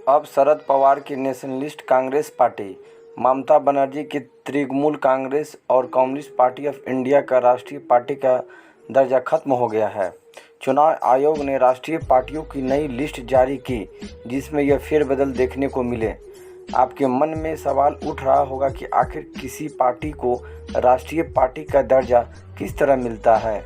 अब शरद पवार की nationalist Congress party, Mamata Banerjee की तृणमूल कांग्रेस और कम्युनिस्ट पार्टी ऑफ इंडिया का राष्ट्रीय पार्टी का दर्जा खत्म हो गया है। चुनाव आयोग ने राष्ट्रीय पार्टियों की नई लिस्ट जारी की, जिसमें यह फेरबदल देखने को मिले। आपके मन में सवाल उठ रहा होगा कि आखिर किसी पार्टी को राष्ट्रीय पार्टी का दर्जा किस तरह मिलता है।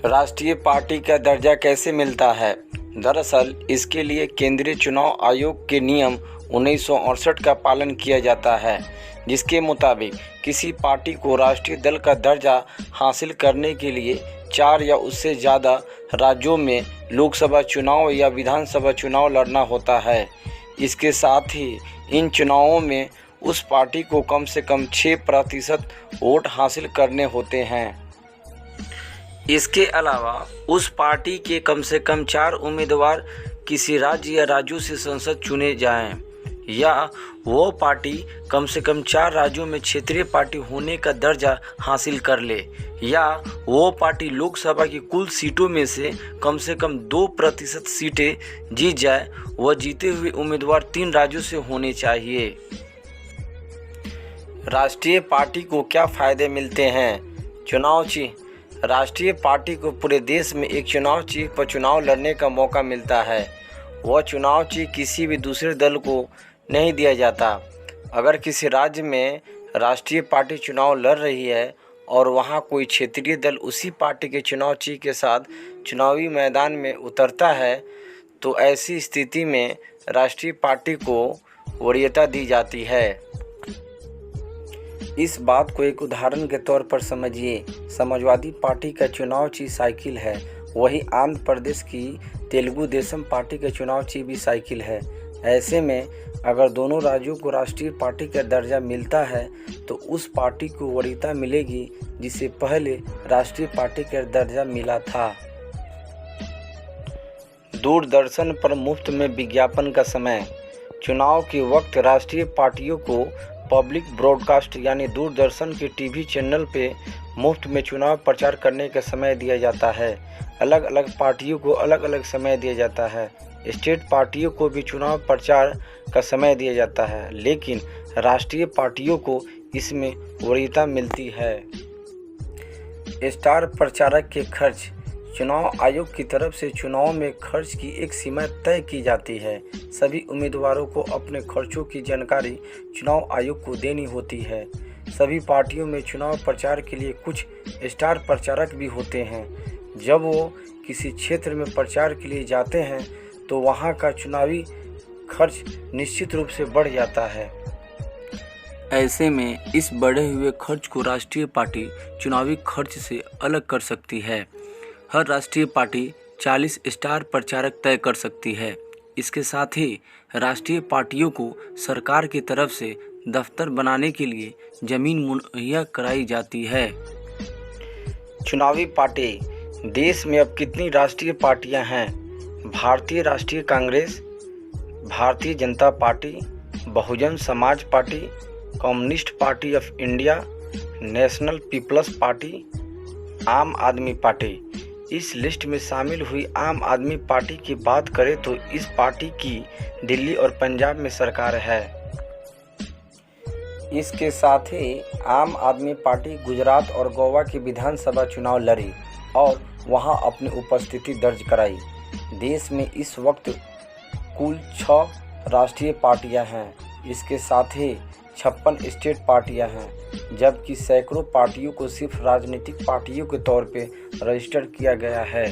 राष्ट्रीय पार्टी का दर्जा कैसे मिलता है? दरअसल इसके लिए केंद्रीय चुनाव आयोग के नियम 1968 का पालन किया जाता है, जिसके मुताबिक किसी पार्टी को राष्ट्रीय दल का दर्जा हासिल करने के लिए 4 या उससे ज़्यादा राज्यों में लोकसभा चुनाव या विधानसभा चुनाव लड़ना होता है। इसके साथ ही इन चुनावों में उस पार्टी को कम से कम 6% वोट हासिल करने होते हैं। इसके अलावा उस पार्टी के कम से कम 4 उम्मीदवार किसी राज्य या राज्यों से संसद चुने जाएं, या वो पार्टी कम से कम 4 राज्यों में क्षेत्रीय पार्टी होने का दर्जा हासिल कर ले, या वो पार्टी लोकसभा की कुल सीटों में से कम 2% सीटें जीत जाए। वह जीते हुए उम्मीदवार 3 राज्यों से होने चाहिए। राष्ट्रीय पार्टी को क्या फ़ायदे मिलते हैं? चुनाव चिन्ह। राष्ट्रीय पार्टी को पूरे देश में एक चुनाव चिन्ह पर चुनाव लड़ने का मौका मिलता है। वह चुनाव चिन्ह किसी भी दूसरे दल को नहीं दिया जाता। अगर किसी राज्य में राष्ट्रीय पार्टी चुनाव लड़ रही है और वहां कोई क्षेत्रीय दल उसी पार्टी के चुनाव चिन्ह के साथ चुनावी मैदान में उतरता है, तो ऐसी स्थिति में राष्ट्रीय पार्टी को वरीयता दी जाती है। इस बात को एक उदाहरण के तौर पर समझिए। समाजवादी पार्टी का चुनाव चिन्ह साइकिल है, वहीं आंध्र प्रदेश की तेलुगु देशम पार्टी का चुनाव चिन्ह भी साइकिल है। ऐसे में अगर दोनों राज्यों को राष्ट्रीय पार्टी का दर्जा मिलता है तो उस पार्टी को वरीयता मिलेगी जिसे पहले राष्ट्रीय पार्टी का दर्जा मिला था। दूरदर्शन पर मुफ्त में विज्ञापन का समय। चुनाव के वक्त राष्ट्रीय पार्टियों को पब्लिक ब्रॉडकास्ट यानी दूरदर्शन के टीवी चैनल पे मुफ्त में चुनाव प्रचार करने का समय दिया जाता है। अलग अलग पार्टियों को अलग अलग समय दिया जाता है। स्टेट पार्टियों को भी चुनाव प्रचार का समय दिया जाता है, लेकिन राष्ट्रीय पार्टियों को इसमें वरीयता मिलती है। स्टार प्रचारक के खर्च। चुनाव आयोग की तरफ से चुनाव में खर्च की एक सीमा तय की जाती है। सभी उम्मीदवारों को अपने खर्चों की जानकारी चुनाव आयोग को देनी होती है। सभी पार्टियों में चुनाव प्रचार के लिए कुछ स्टार प्रचारक भी होते हैं। जब वो किसी क्षेत्र में प्रचार के लिए जाते हैं तो वहाँ का चुनावी खर्च निश्चित रूप से बढ़ जाता है। ऐसे में इस बढ़े हुए खर्च को राष्ट्रीय पार्टी चुनावी खर्च से अलग कर सकती है। हर राष्ट्रीय पार्टी 40 स्टार प्रचारक तय कर सकती है। इसके साथ ही राष्ट्रीय पार्टियों को सरकार की तरफ से दफ्तर बनाने के लिए जमीन मुहैया कराई जाती है। चुनावी पार्टी। देश में अब कितनी राष्ट्रीय पार्टियां हैं? भारतीय राष्ट्रीय Congress, Bharatiya Janata party, Bahujan Samaj party, communist party of India, national people's party, Aam Aadmi party. इस लिस्ट में शामिल हुई आम आदमी पार्टी की बात करें तो इस पार्टी की दिल्ली और पंजाब में सरकार है। इसके साथ ही आम आदमी पार्टी गुजरात और गोवा की विधानसभा चुनाव लड़ी और वहां अपनी उपस्थिति दर्ज कराई। देश में इस वक्त कुल 6 राष्ट्रीय पार्टियां हैं। इसके साथ ही 56 स्टेट पार्टियां हैं, जबकि सैकड़ों पार्टियों को सिर्फ राजनीतिक पार्टियों के तौर पे रजिस्टर किया गया है।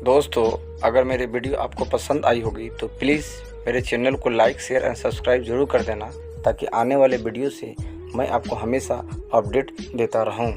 दोस्तों, अगर मेरी वीडियो आपको पसंद आई होगी तो प्लीज़ मेरे चैनल को लाइक, शेयर एंड सब्सक्राइब जरूर कर देना, ताकि आने वाले वीडियो से मैं आपको हमेशा अपडेट देता रहूं।